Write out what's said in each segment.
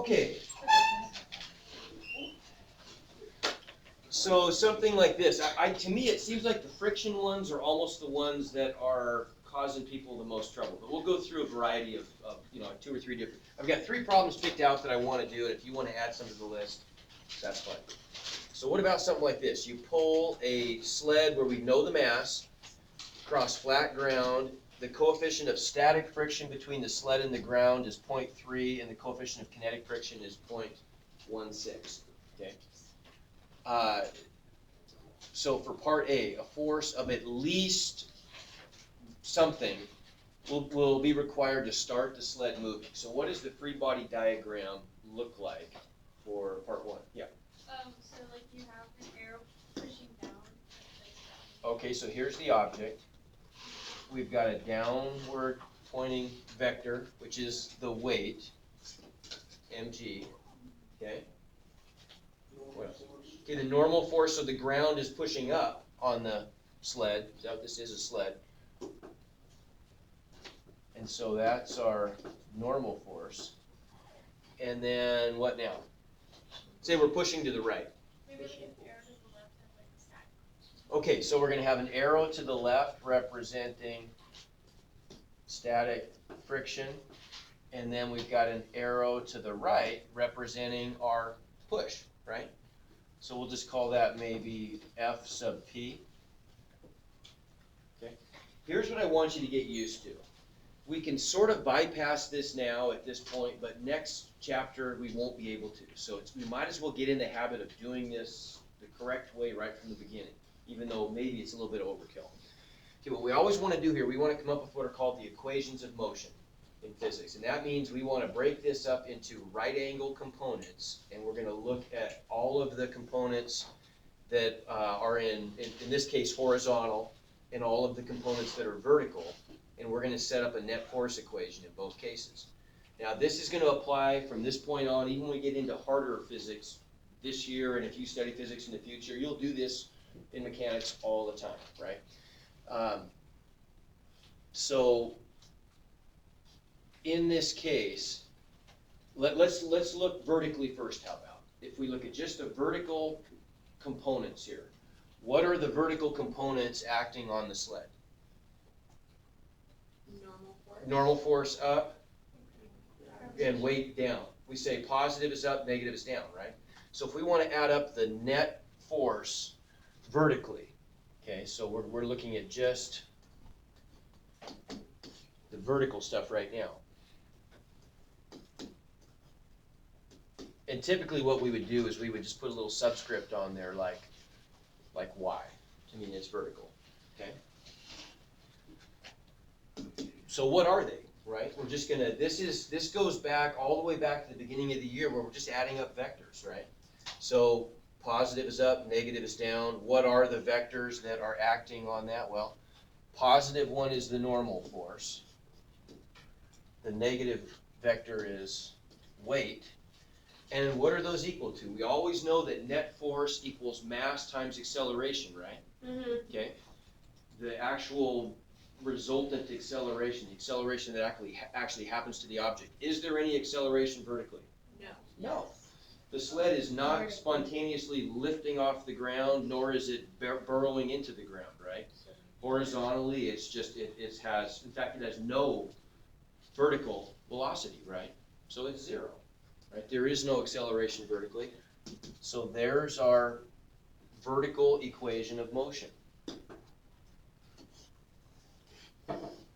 Okay. So something like this, to me, it seems like the friction ones are almost the ones that are causing people the most trouble. But we'll go through a variety of 2 or 3 different. I've got 3 problems picked out that I want to do, and if you want to add some to the list, that's fine. So what about something like this? You pull a sled where we know the mass across flat ground. The coefficient of static friction between the sled and the ground is 0.3, and the coefficient of kinetic friction is 0.16. Okay. So for part A, a force of at least something will be required to start the sled moving. So what does the free body diagram look like for part 1? Yeah. So like you have an arrow pushing down. Okay, so here's the object. We've got a downward pointing vector, which is the weight, mg. Okay. What else? Okay, the normal force, so the ground is pushing up on the sled. Is that what this is, a sled? And so that's our normal force. And then what now? Say we're pushing to the right. Maybe like an arrow to the left and like a static. Okay, so we're going to have an arrow to the left representing static friction. And then we've got an arrow to the right representing our push, right? So we'll just call that maybe F sub P. Okay. Here's what I want you to get used to. We can sort of bypass this now at this point, but next chapter we won't be able to. So we might as well get in the habit of doing this the correct way right from the beginning, even though maybe it's a little bit of overkill. Okay, what we always want to do here, we want to come up with what are called the equations of motion in physics. And that means we want to break this up into right angle components, and we're going to look at all of the components that are in this case horizontal, and all of the components that are vertical, and we're going to set up a net force equation in both cases. Now this is going to apply from this point on, even when we get into harder physics this year, and if you study physics in the future, you'll do this in mechanics all the time, right? So in this case, let's look vertically first. How about if we look at just the vertical components here? What are the vertical components acting on the sled? Normal force. Normal force up and weight down. We say positive is up, negative is down, right? So if we want to add up the net force vertically, okay, so we're looking at just the vertical stuff right now. And typically what we would do is we would just put a little subscript on there like y to mean it's vertical, okay? So what are they, right? We're just gonna, this goes back all the way back to the beginning of the year where we're just adding up vectors, right? So positive is up, negative is down. What are the vectors that are acting on that? Well, positive one is the normal force. The negative vector is weight. And what are those equal to? We always know that net force equals mass times acceleration, right? Mm-hmm. Okay. The actual resultant acceleration, the acceleration that actually happens to the object. Is there any acceleration vertically? No. No. The sled is not spontaneously lifting off the ground, nor is it burrowing into the ground, right? Horizontally, it's just, it has, in fact, it has no vertical velocity, right? So it's zero, right? There is no acceleration vertically. So there's our vertical equation of motion.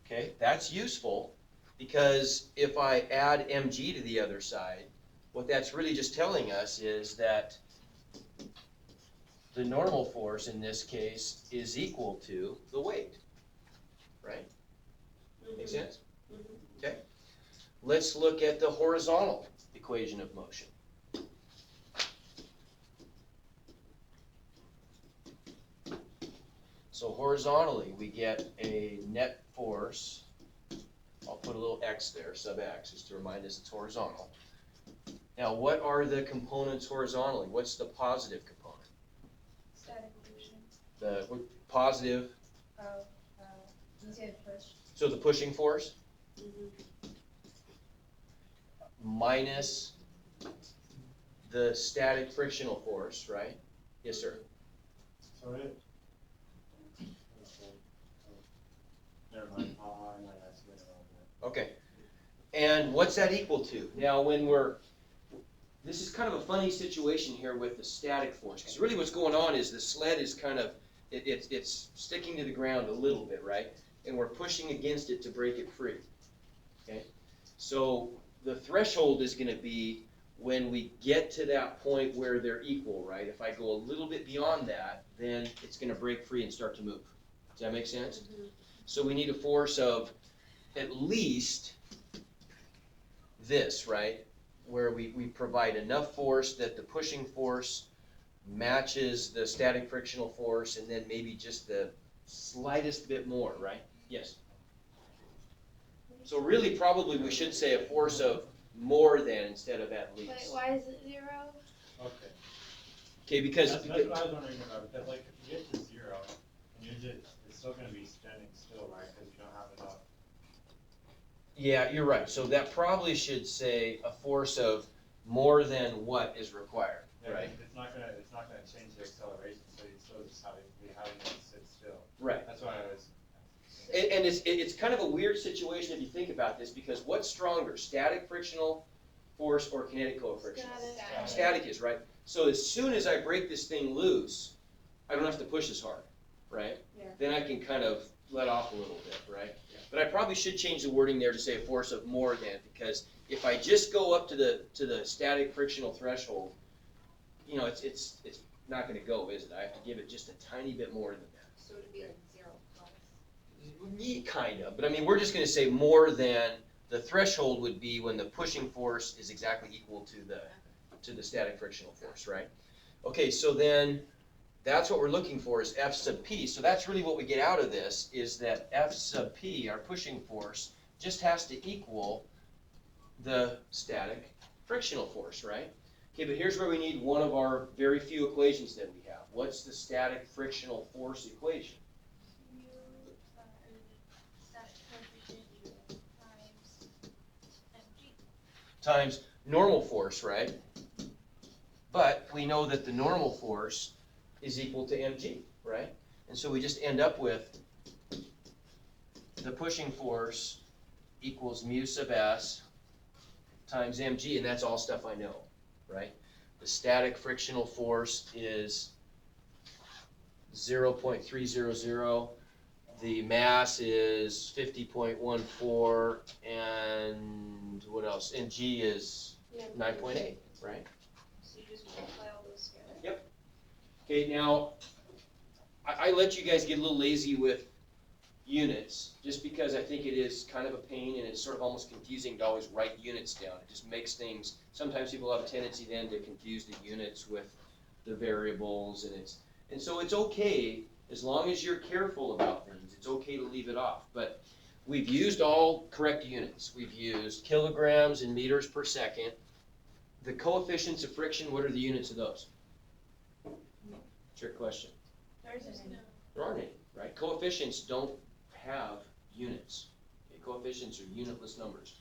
Okay, that's useful because if I add mg to the other side, what that's really just telling us is that the normal force in this case is equal to the weight, right? Make sense? Okay. Let's look at the horizontal equation of motion. So horizontally, we get a net force. I'll put a little x there, sub x, just to remind us it's horizontal. Now, what are the components horizontally? What's the positive component? Static motion. The positive. You said push. So the pushing force Mm-hmm. minus the static frictional force, right? Yes, sir. So it. Never mind, I might ask you about Okay. And what's that equal to? Now, this is kind of a funny situation here with the static force, because really what's going on is the sled is kind of, it's sticking to the ground a little bit, right? And we're pushing against it to break it free, okay? So the threshold is gonna be when we get to that point where they're equal, right? If I go a little bit beyond that, then it's gonna break free and start to move. Does that make sense? So we need a force of at least this, right? Where we provide enough force that the pushing force matches the static frictional force, and then maybe just the slightest bit more, right? Yes. So really, probably we should say a force of more than instead of at Wait, least. why is it 0? that. Okay. Okay, because That's what I was wondering about, because like if you get to 0, and you're just, it's still gonna be standing still, right, because you don't have enough. yeah, you're right. So that probably should say a force of more than what is required, Yeah, right? It's not gonna change the acceleration, so you still just be having it sit still. Right. That's why I was. And it's kind of a weird situation if you think about this, because what's stronger, static frictional force or kinetic coefficient? Static. Static is, right? So as soon as I break this thing loose, I don't have to push as hard, right? Yeah. Then I can kind of let off a little bit, right? But I probably should change the wording there to say a force of more than, because if I just go up to the static frictional threshold, you know, it's not gonna go, is it? I have to give it just a tiny bit more than that. So it'd be like 0 plus. Yeah, kind of, but I mean, we're just gonna say more than, the threshold would be when the pushing force is exactly equal to the static frictional force, right? Okay, so then, that's what we're looking for is F sub P, so that's really what we get out of this, is that F sub P, our pushing force, just has to equal the static frictional force, right? Okay, but here's where we need one of our very few equations that we have. What's the static frictional force equation? U, static coefficient times mg. Times normal force, right? But we know that the normal force is equal to mg, right? And so we just end up with the pushing force equals mu sub s times mg, and that's all stuff I know, right? The static frictional force is 0.300, the mass is 50.14, and what else? And g is 9.8, right? So you just multiply all those together? Okay, now, I let you guys get a little lazy with units, just because I think it is kind of a pain and it's sort of almost confusing to always write units down. It just makes things, sometimes people have a tendency then to confuse the units with the variables, and so it's okay, as long as you're careful about things, it's okay to leave it off. But we've used all correct units. We've used kilograms and meters per second. The coefficients of friction, what are the units of those? Trick question. There's no. There aren't any, right? Coefficients don't have units. Okay, coefficients are unitless numbers.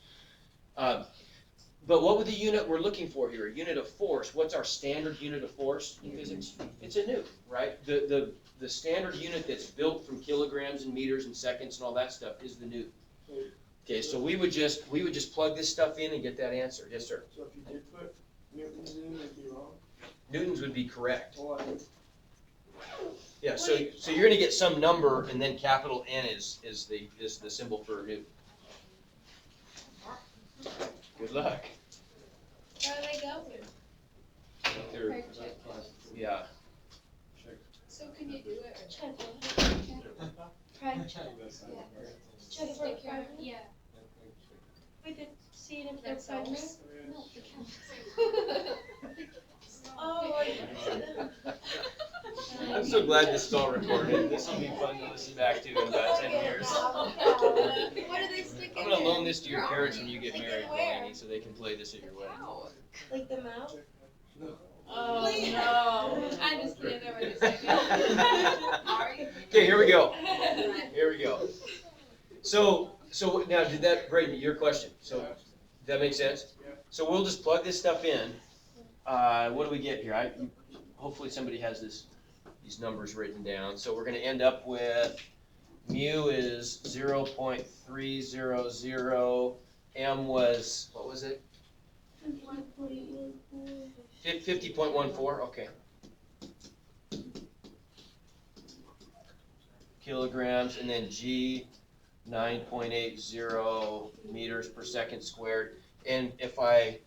But what would the unit we're looking for here? A unit of force. What's our standard unit of force in physics? It's a newton, right? The standard unit that's built from kilograms and meters and seconds and all that stuff is the newton. Okay, so we would just plug this stuff in and get that answer. Yes, sir. So if you did put newtons in, it'd be wrong? Newtons would be correct. Oh, I did. Yeah, so you're gonna get some number, and then capital N is the symbol for Newton. Good luck. Where do they go? They're- Craig, check. yeah. So can you do it? Check. Craig, check. Check for Craig. Yeah. We could see it if they're pregnant. No, they can't. Oh, I'm so glad this is all recorded. This will be fun to listen back to in about 10 years. What do they stick in I'm gonna there? loan this to your parents when you get Stick it married, where? Delaney, so they can play this at your wedding. Like the mouth? Oh, no. I'm just kidding, I never just Okay, here we go. Here we go. So now, did that, Braden, your question, so, did that make sense? Yeah. So we'll just plug this stuff in. what do we get here? Hopefully somebody has these numbers written down. So we're gonna end up with mu is 0.300, m was, what was it? 50.14, okay. Kilograms, and then G, 9.80 meters per second squared. And if I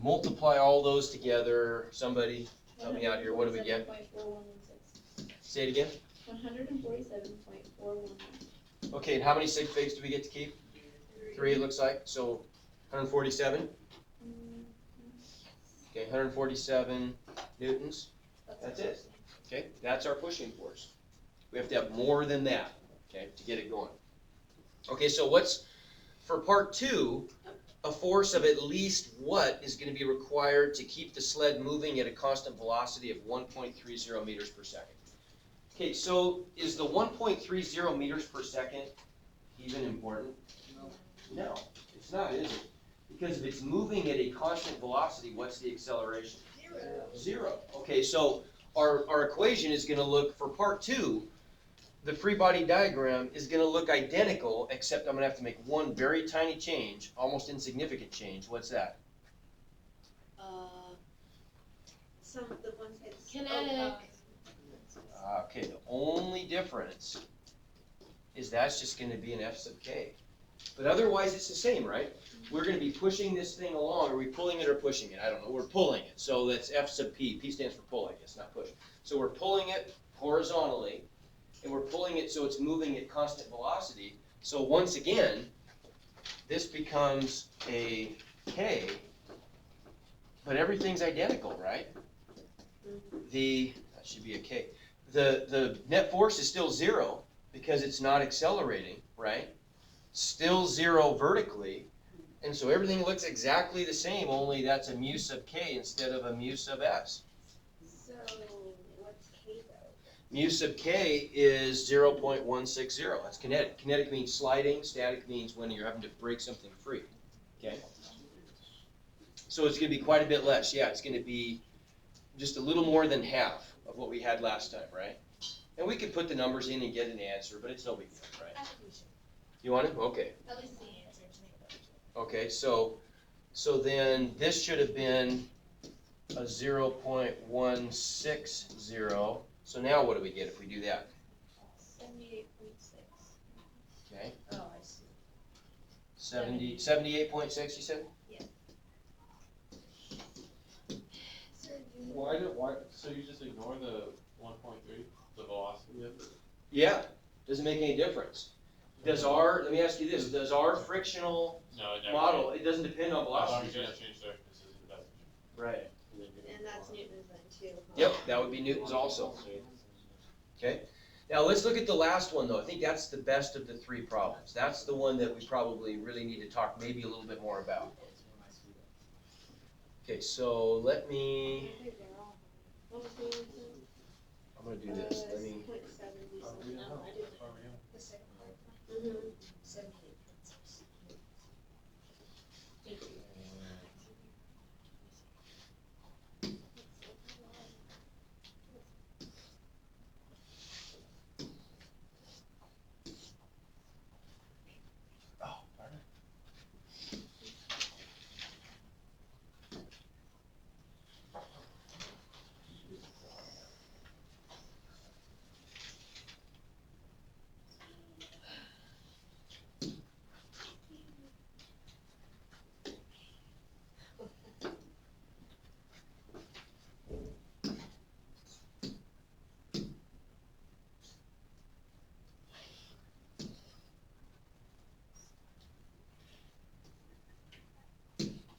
multiply all those together, somebody help me out here, what do we get? 147.4116. Say it again. 147.419. Okay, and how many sig figs do we get to keep? 3 it looks like, so 147? Okay, 147 newtons, that's it. Okay, that's our pushing force. We have to have more than that, okay, to get it going. Okay, so what's, for part 2, a force of at least what is going to be required to keep the sled moving at a constant velocity of 1.30 meters per second? Okay, so is the 1.30 meters per second even important? No, it's not, is it? Because if it's moving at a constant velocity, what's the acceleration? 0. Okay, so our equation is going to look, for part 2, the free body diagram is going to look identical, except I'm going to have to make one very tiny change, almost insignificant change. What's that? Some of the ones that's. Kinetic. Okay, the only difference is that's just going to be an F sub k. But otherwise it's the same, right? We're going to be pushing this thing along. Are we pulling it or pushing it? I don't know. We're pulling it. So that's F sub p. P stands for pull, I guess, not push. So we're pulling it horizontally, and we're pulling it so it's moving at constant velocity. So once again, this becomes a k, but everything's identical, right? That should be a k. The net force is still 0 because it's not accelerating, right? Still 0 vertically, and so everything looks exactly the same, only that's a mu sub k instead of a mu sub s. So, what's K though? Mu sub k is 0.160. That's kinetic. Kinetic means sliding. Static means when you're having to break something free. Okay? So it's going to be quite a bit less. Yeah, it's going to be just a little more than half of what we had last time, right? And we could put the numbers in and get an answer, but it's no big deal, right? I think we should. You want it? Okay. At least the answer to make it. Okay, so then this should have been a 0.160. So now what do we get if we do that? 78.6. Okay, Oh, I see. 78.6 you said? Why, so you just ignore the 1.3, the velocity of it? Yeah, doesn't make any difference. Let me ask you this, does our frictional No, it never. model, it doesn't depend on As long velocity? as you don't change surfaces, it doesn't. Right. And that's Newton's then too. huh? Yep, that would be Newton's also. Okay, now let's look at the last one though. I think that's the best of the 3 problems. That's the one that we probably really need to talk maybe a little bit more about. Okay, so let me, I think they're all. What was the other thing? I'm gonna do this, let me, 0.70 something. No, I didn't. The second part, Mhm. 78.6. Thank you. oh, darn it.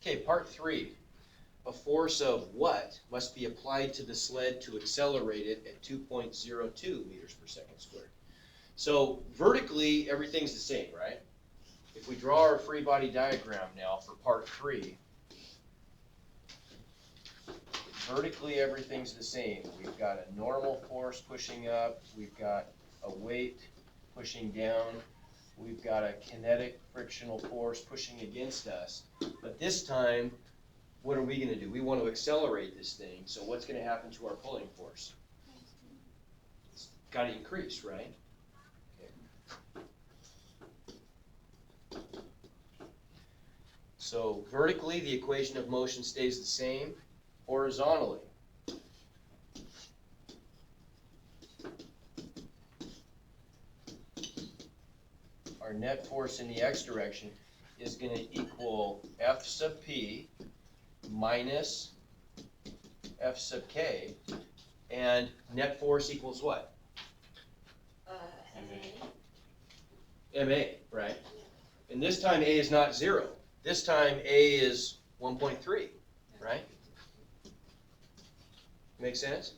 Okay, part 3. A force of what must be applied to the sled to accelerate it at 2.02 meters per second squared? So vertically, everything's the same, right? If we draw our free body diagram now for part 3, vertically everything's the same. We've got a normal force pushing up, we've got a weight pushing down, we've got a kinetic frictional force pushing against us. But this time, what are we gonna do? We want to accelerate this thing, so what's gonna happen to our pulling force? It's gotta increase, right? Okay. So vertically, the equation of motion stays the same. Horizontally, our net force in the x direction is going to equal F sub P minus F sub K, and net force equals what? MA, right? And this time A is not 0. This time A is 1.3, right? Make sense?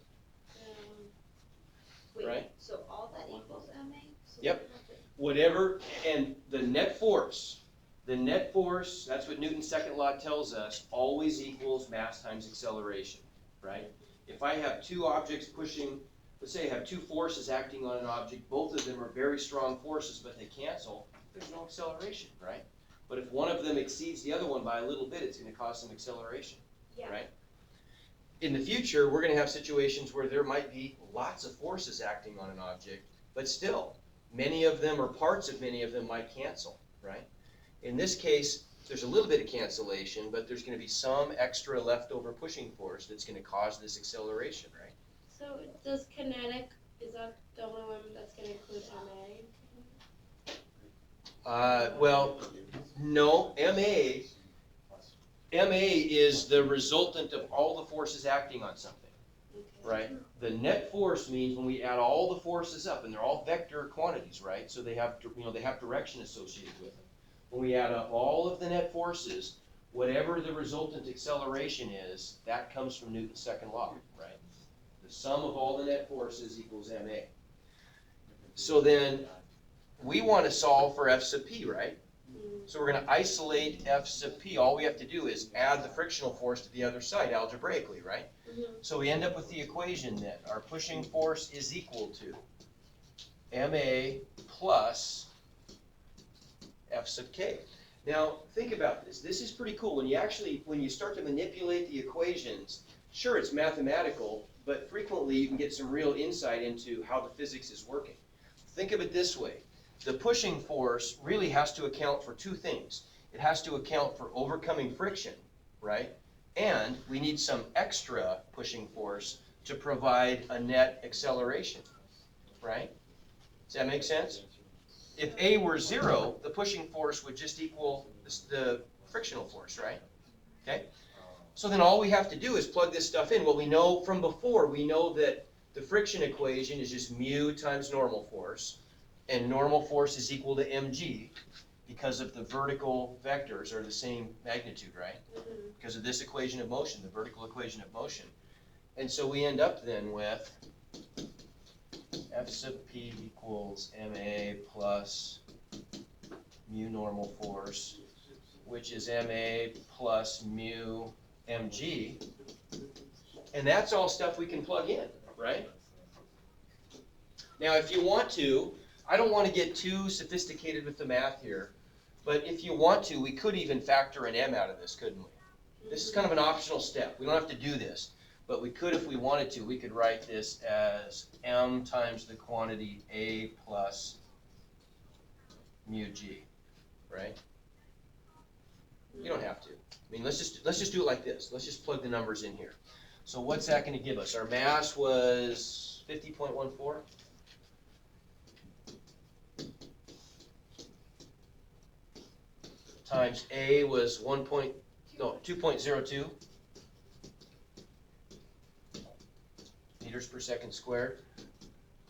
Wait, Right. so all that equals MA? So Yep. we have to- Whatever, and the net force, that's what Newton's second law tells us, always equals mass times acceleration, right? If I have two objects pushing, let's say I have two forces acting on an object, both of them are very strong forces, but they cancel, there's no acceleration, right? But if one of them exceeds the other one by a little bit, it's gonna cause some acceleration, Yeah. right? In the future, we're gonna have situations where there might be lots of forces acting on an object, but still, many of them or parts of many of them might cancel, right? In this case, there's a little bit of cancellation, but there's gonna be some extra leftover pushing force that's gonna cause this acceleration, right? So does kinetic, is that the only one that's gonna include MA? Well, no, MA is the resultant of all the forces acting on something. Okay. Right? The net force means when we add all the forces up, and they're all vector quantities, right? So they have, they have direction associated with them. When we add up all of the net forces, whatever the resultant acceleration is, that comes from Newton's second law, right? The sum of all the net forces equals MA. So then, we want to solve for F sub P, right? So we're going to isolate F sub P. All we have to do is add the frictional force to the other side algebraically, right? So we end up with the equation then. Our pushing force is equal to MA plus F sub K. Now, think about this. This is pretty cool. When you start to manipulate the equations, sure, it's mathematical, but frequently you can get some real insight into how the physics is working. Think of it this way. The pushing force really has to account for two things. It has to account for overcoming friction, right? And we need some extra pushing force to provide a net acceleration, right? Does that make sense? If A were 0, the pushing force would just equal the frictional force, right? Okay? So then all we have to do is plug this stuff in. Well, we know from before, we know that the friction equation is just mu times normal force, and normal force is equal to mg because of the vertical vectors are the same magnitude, right? Because of this equation of motion, the vertical equation of motion. And so we end up then with F sub P equals MA plus mu normal force, which is MA plus mu mg. And that's all stuff we can plug in, right? Now, if you want to, I don't want to get too sophisticated with the math here, but if you want to, we could even factor an m out of this, couldn't we? This is kind of an optional step. We don't have to do this, but we could if we wanted to. We could write this as m times the quantity A plus mu g, right? You don't have to. I mean, let's just do it like this. Let's just plug the numbers in here. So what's that going to give us? Our mass was 50.14. Times A was 2.02 meters per second squared,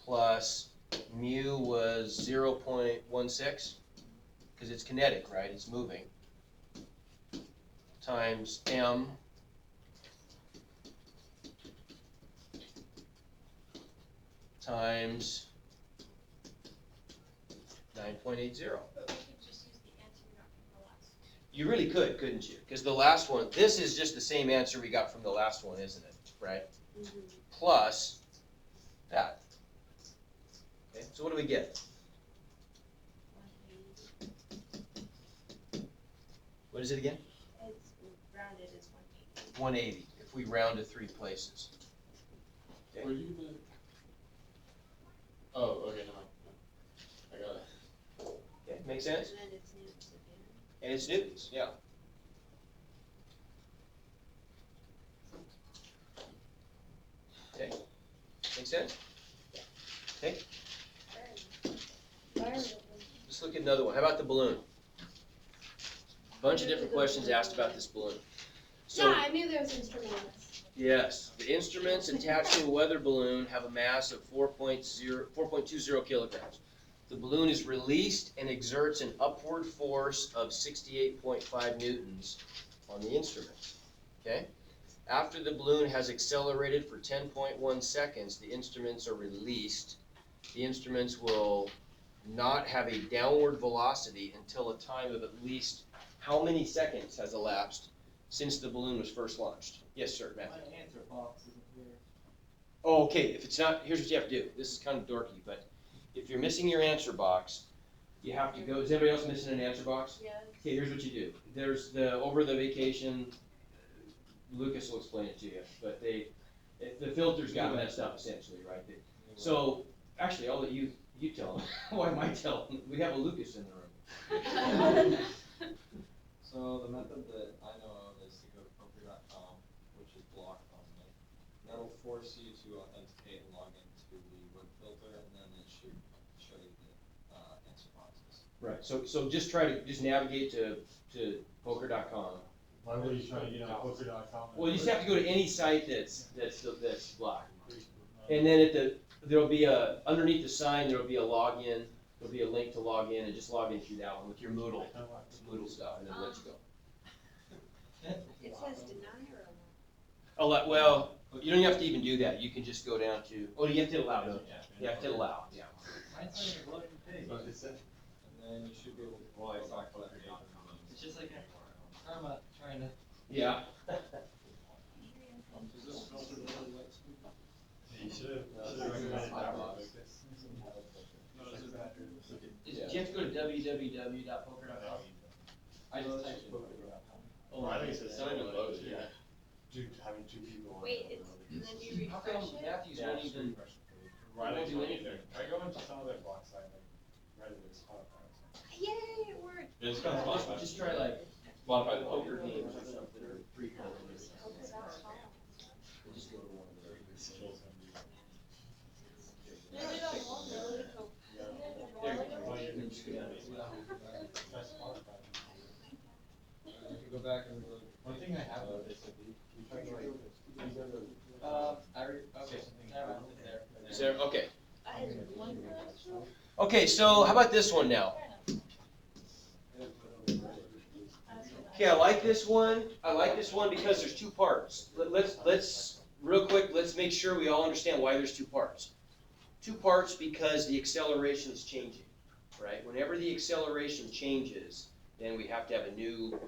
plus mu was 0.16, because it's kinetic, right? It's moving, times m times 9.80. You really could, couldn't you? Because the last one, this is just the same answer we got from the last one, isn't it? Right? Plus that. Okay, so what do we get? What is it again? It's rounded as 180. 180 if we round to 3 places. Okay. Where do you get the? Oh, okay, never mind. I got it. Okay, make sense? And then it's newts again. And it's newtons, yeah. Okay, make sense? Okay, let's look at another one. How about the balloon? Bunch of different questions asked about this balloon. So, Yeah, I knew there was instrument on this. yes, the instruments attached to a weather balloon have a mass of 4.20 kilograms. The balloon is released and exerts an upward force of 68.5 newtons on the instruments, okay? After the balloon has accelerated for 10.1 seconds, the instruments are released. The instruments will not have a downward velocity until a time of at least how many seconds has elapsed since the balloon was first launched? Yes, sir, Matt. My answer box isn't here. Oh, okay, if it's not, here's what you have to do. This is kind of dorky, but if you're missing your answer box, you have to go, is everybody else missing an answer box? Yes. Okay, here's what you do. There's over the vacation, Lucas will explain it to you, but the filters got messed up essentially, right? So, actually, I'll let you tell them. Why am I telling? We have a Lucas in the room. So the method that I know of is to go to poker.com, which is blocked on me. That'll force you to authenticate and log into the web filter, and then it should show you the answer boxes. Right, so just try to, navigate to poker.com. Why would you try to get on poker.com? Well, you just have to go to any site that's blocked. And then there'll be underneath the sign, there'll be a login, there'll be a link to log in, and just log in through that one with your Moodle stuff, and then let you go. It says deny or allow? Well, you don't have to even do that, you can just go down to, you have to allow, don't you? You have to allow, yeah. Mine's not even loading page. And then you should be able to go back to that page. It's just like karma trying to. Yeah. Is this filter really like speed? You should have recommended that one. No, it's a bad. Yeah. Do you have to go to www.poker.com? I just typed in poker.com. Well, I think it's It's not even loaded, yeah. Dude, having 2 people on. Wait, it it's, really- and then you How refresh come it? Matthews Yeah, won't just even? refresh the page. Why won't don't do you anything. Try go into some other block site like Reddit or Spotify or something. Yay, it worked. It's kind of Spotify. Just try like Spotify the poker poker. games or something, or free poker or something. Poker.com. Just go to one of those. Skills and do that. Maybe don't want to. Well, you can just go down Yeah. Try Spotify. You can go back and go. One thing I have noticed, if you try to like. Okay, never mind, it's there. Is there, okay. I had one question. Okay, so how about this one now? Okay, I like this one. I like this one because there's 2 parts. Let's real quick, let's make sure we all understand why there's 2 parts. 2 parts because the acceleration is changing, right? Whenever the acceleration changes, then we have to have a new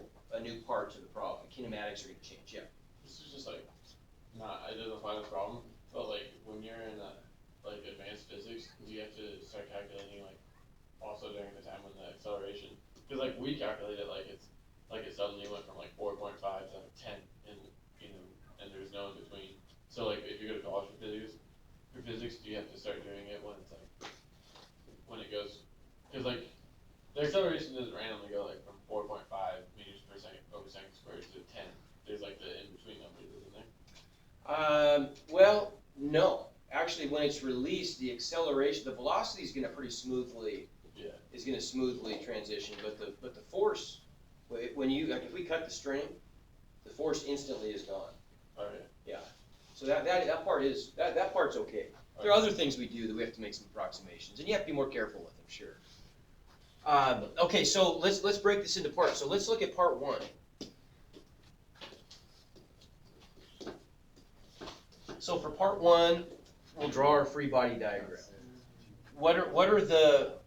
part to the problem. The kinematics are gonna change, yeah. This is just like, it doesn't find a problem, but like when you're in like advanced physics, you have to start calculating like also during the time when the acceleration, because like we calculate it like it's like it suddenly went from like 4.5 to 10, and and there's no in between. So like if you go to college for physics, you have to start doing it when it's like when it goes, because like the acceleration doesn't randomly go like from 4.5 meters per second over second squared to 10. There's like the in between numbers, isn't there? Well, no. Actually, when it's released, the acceleration, the velocity is gonna smoothly transition, but the force, when you, like if we cut the string, the force instantly is gone. Oh yeah. Yeah. So that part's okay. There are other things we do that we have to make some approximations, and you have to be more careful with them, sure. Okay, so let's break this into parts. So let's look at part 1. So for part 1, we'll draw our free body diagram. What are the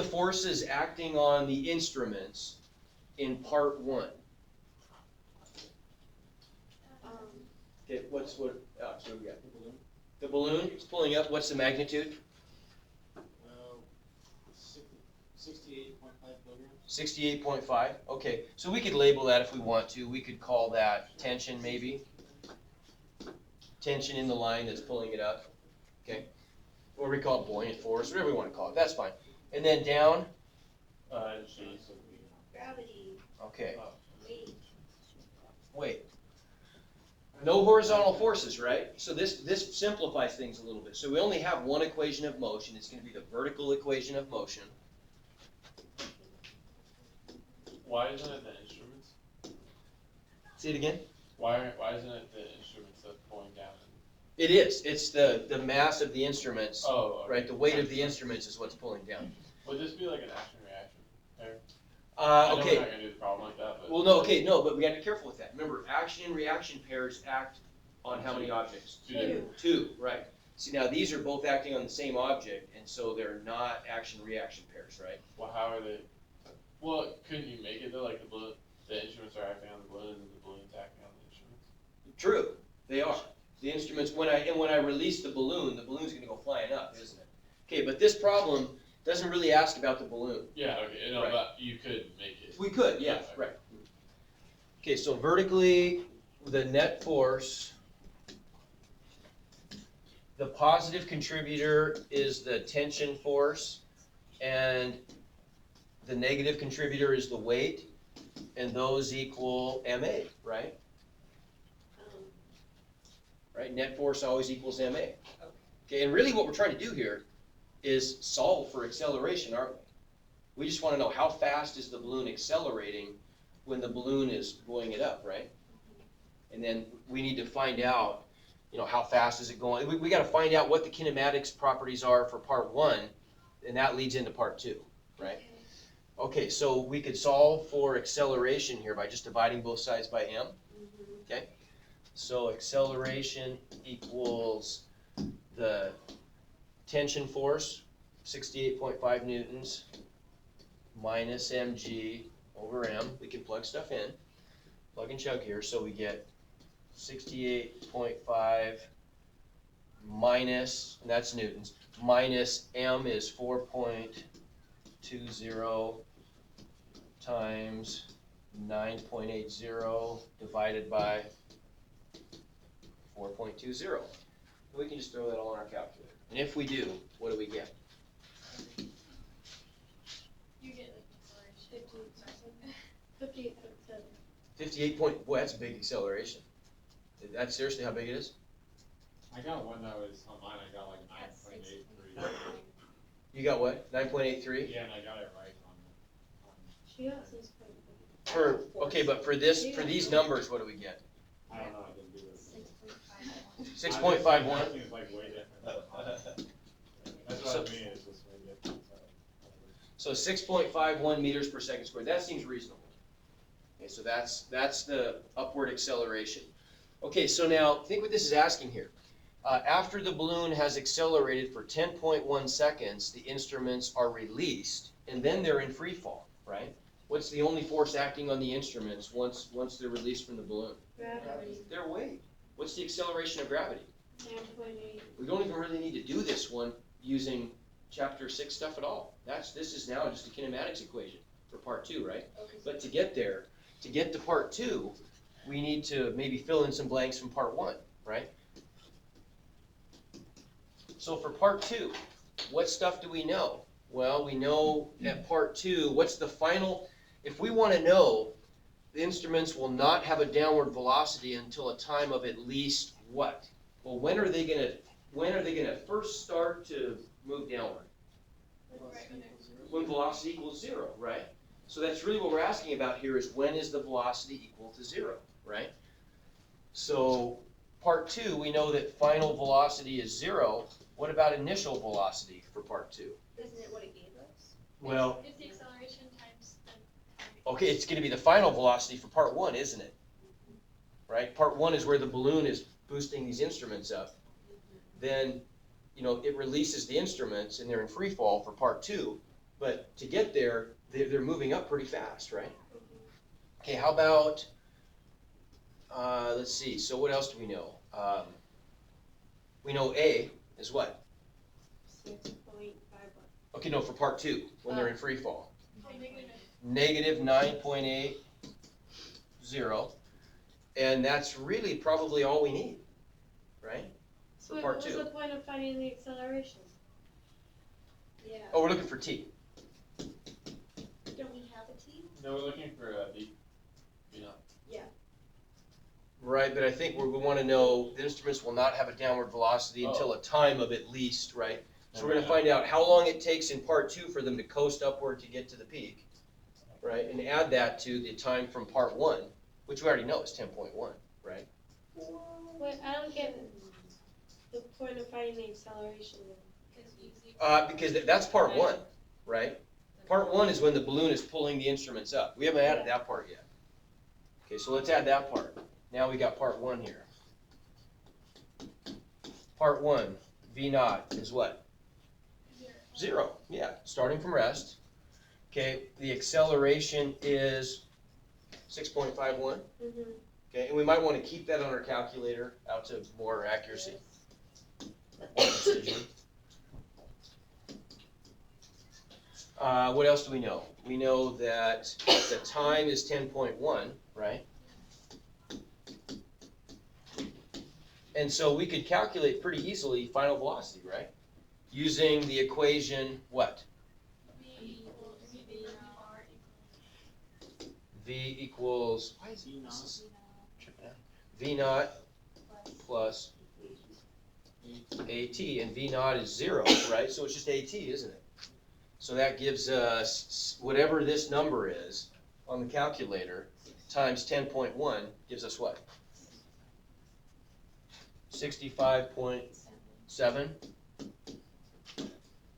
forces acting on the instruments in part 1? Okay, what do we got? The balloon is pulling up. What's the magnitude? 68.5 68.5, okay, so we could label that if we want to, we could call that tension maybe. Tension in the line that's pulling it up, okay? Or we call it buoyant force, whatever we wanna call it, that's fine. And then down, G, so we. Gravity, okay, weight. wait. No horizontal forces, right? So this simplifies things a little bit. So we only have one equation of motion, it's gonna be the vertical equation of motion. Why isn't it the instruments? Say it again? Why isn't it the instruments that's pulling down? It is, it's the mass of the instruments, Oh, okay. right? The weight of the instruments is what's pulling down. Would this be like an action reaction pair? I know Okay, we're not gonna do the problem like that, but. well, no, okay, no, but we gotta be careful with that. Remember, action and reaction pairs act on how many objects? Two, right. See, now these are both acting on the same object, and so they're not action-reaction pairs, right? Well, how are they? Well, couldn't you make it though, like the instruments are acting on the balloon and the balloon's acting on the instruments? True, they are. The instruments, when I release the balloon's gonna go flying up, isn't it? Okay, but this problem doesn't really ask about the balloon. Yeah, okay, no, Right. but you could make it. We could, yeah, right. Okay, so vertically, the net force, the positive contributor is the tension force, and the negative contributor is the weight, and those equal MA, right? Right, net force always equals MA. Okay, and really what we're trying to do here is solve for acceleration, aren't we? We just wanna know how fast is the balloon accelerating when the balloon is blowing it up, right? And then we need to find out, you know, how fast is it going? We gotta find out what the kinematics properties are for part one, and that leads into part two, right? Okay, so we could solve for acceleration here by just dividing both sides by m, okay? So acceleration equals the tension force, 68.5 newtons, minus mg over m. We can plug stuff in, plug and chug here, so we get 68.5 minus, and that's newtons, minus m is 4.20 times 9.80 divided by 4.20. We can just throw that all in our calculator. And if we do, what do we get? You get like acceleration. 58.7. 58 point, boy, that's a big acceleration. That's seriously how big it is? I got one that was on mine, I got like 9.83. You got what, 9.83? Yeah, and I got it right on. She got 6.5. For, okay, but for these numbers, what do we get? I don't know, I didn't do this. 6.51. 6.51? Everything is like way different than mine. That's what I mean, it's just way different, so. So 6.51 meters per second squared, that seems reasonable. Okay, so that's the upward acceleration. Okay, so now think what this is asking here. After the balloon has accelerated for 10.1 seconds, the instruments are released, and then they're in free fall, right? What's the only force acting on the instruments once they're released from the balloon? Gravity. Their weight. What's the acceleration of gravity? 9.8. We don't even really need to do this one using chapter 6 stuff at all. This is now just a kinematics equation for part 2, right? Okay. But to get there, to get to part 2, we need to maybe fill in some blanks from part 1, right? So for part 2, what stuff do we know? Well, we know at part 2, what's the final, if we want to know, the instruments will not have a downward velocity until a time of at least what? Well, when are they gonna first start to move downward? When velocity equals 0, right? So that's really what we're asking about here is when is the velocity equal to 0, right? So part 2, we know that final velocity is 0. What about initial velocity for part 2? Isn't it what it gave us? Well, It's the acceleration times the time. okay, it's gonna be the final velocity for part 1, isn't it? Right? Part 1 is where the balloon is boosting these instruments up. Then, you know, it releases the instruments and they're in free fall for part 2. But to get there, they're moving up pretty fast, right? Okay, how about, let's see, so what else do we know? We know A is what? 6.51. Okay, no, for part 2, when they're in free fall. negative 9.80, and that's really probably all we need, right? So wait, Part what was two. the point of finding the acceleration? Yeah. Oh, we're looking for t. Don't we have a team? No, we're looking for V. V naught. Right, but I think we want to know the instruments will not have a downward velocity until a time of at least, right? So we're going to find out how long it takes in part two for them to coast upward to get to the peak, right? And add that to the time from part one, which we already know is 10.1, right? Wait, I don't get the point of finding the acceleration then. Because that's part one, right? Part one is when the balloon is pulling the instruments up. We haven't added that part yet. Okay, so let's add that part. Now we got part one here. Part one, V naught is what? 0, yeah, starting from rest. Okay, the acceleration is 6.51. Mm-hmm. Okay, and we might want to keep that on our calculator out to more accuracy. More precision. What else do we know? We know that the time is 10.1, right? And so we could calculate pretty easily final velocity, right? Using the equation, what? V equals, why is this is tripping out? V naught plus AT, and V naught is 0, right? So it's just AT, isn't it? So that gives us, whatever this number is on the calculator, times 10.1 gives us what? 65.7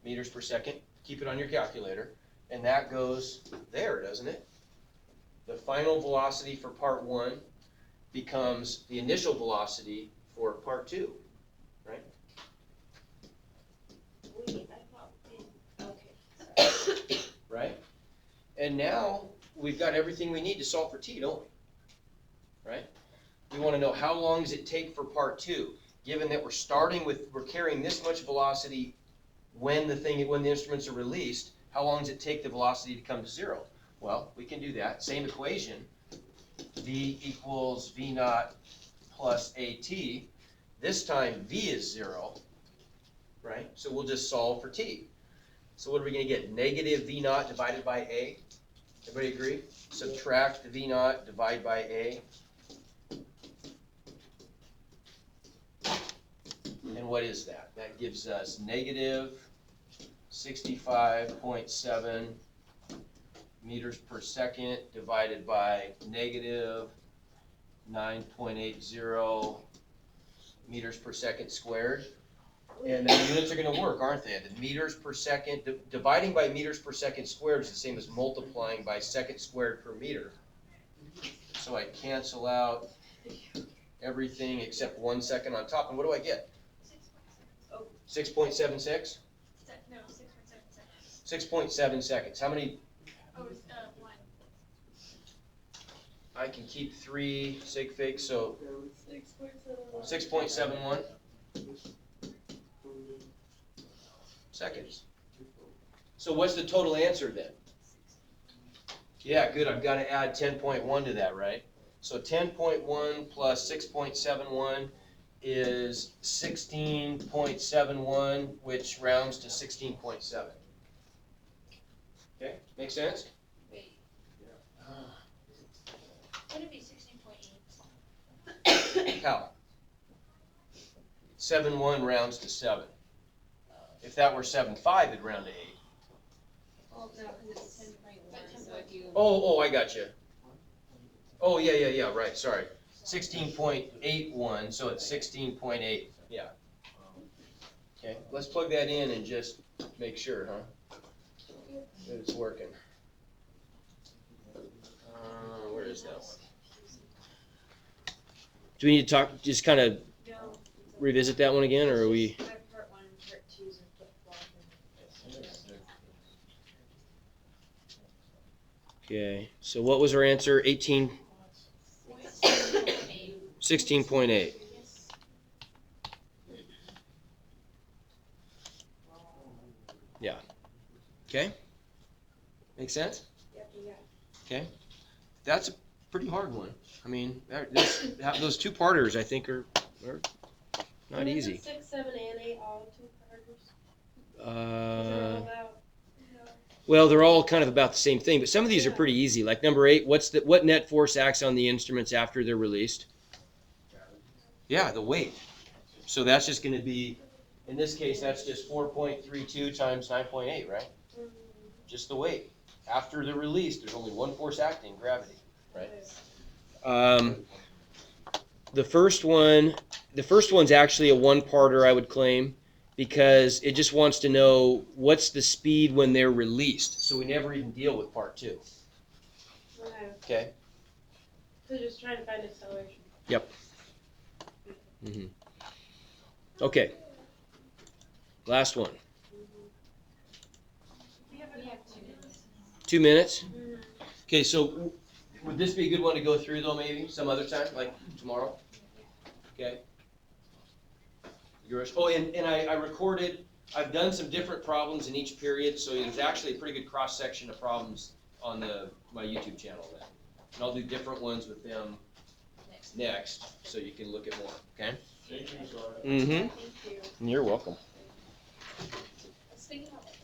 meters per second. Keep it on your calculator. And that goes there, doesn't it? The final velocity for part one becomes the initial velocity for part two, right? Wait, I thought okay. Right? And now we've got everything we need to solve for t, don't we? Right? We want to know how long does it take for part two, given that we're carrying this much velocity when the instruments are released. How long does it take the velocity to come to 0? Well, we can do that. Same equation. V equals V naught plus AT. This time V is 0, right? So we'll just solve for t. So what are we going to get? Negative V naught divided by A. Everybody agree? Subtract the V naught, divide by A. And what is that? That gives us negative 65.7 meters per second divided by negative 9.80 meters per second squared. And the units are going to work, aren't they? The meters per second, dividing by meters per second squared is the same as multiplying by second squared per meter. So I cancel out everything except 1 second on top. And what do I get? 6.76? No, 6.7 seconds. 6.7 seconds. How many? Oh, 1. I can keep 3 sig figs, so 6.7. 6.71 seconds. So what's the total answer then? Yeah, good. I've got to add 10.1 to that, right? So 10.1 plus 6.71 is 16.71, which rounds to 16.7. Okay, make sense? Wait. Would it be 16.8? How? 7.1 rounds to 7. If that were 7.5, it'd round to 8. Well, no, because it's 10.1, so if you. Oh, I got you. Oh, yeah, right, sorry. 16.81, so it's 16.8, yeah. Okay, let's plug that in and just make sure, huh? That it's working. Where is that one? Do we need to talk, just kind of No. revisit that one again, or are we? My part 1 and part 2s are flip-flopping. Okay, so what was our answer? 18? 16.8. Yeah. Okay? Make sense? Okay, that's a pretty hard one. I mean, those two parters I think are not And is easy. it 6, 7, and 8 all two-parters? Uh, About, well, they're all kind of about the same thing, but some of these are pretty easy. Like number 8, what net force acts on the instruments after they're released? Yeah, the weight. So that's just going to be, in this case, that's just 4.32 times 9.8, right? Just the weight. After they're released, there's only one force acting, gravity, right? The first one's actually a one-parter, I would claim, because it just wants to know what's the speed when they're released. So we never even deal with part 2. Okay. Okay? So just trying to find acceleration. Yep. Mm-hmm. Okay. Last one. We have 2 minutes. 2 minutes? Okay, so would this be a good one to go through though, maybe some other time, like tomorrow? Okay. Yours. Oh, and I recorded, I've done some different problems in each period, so there's actually a pretty good cross-section of problems on my YouTube channel then. And I'll do different ones with them next, so you can look at more, okay? Thank you, sorry. Mm-hmm. Thank you. You're welcome. I was thinking about like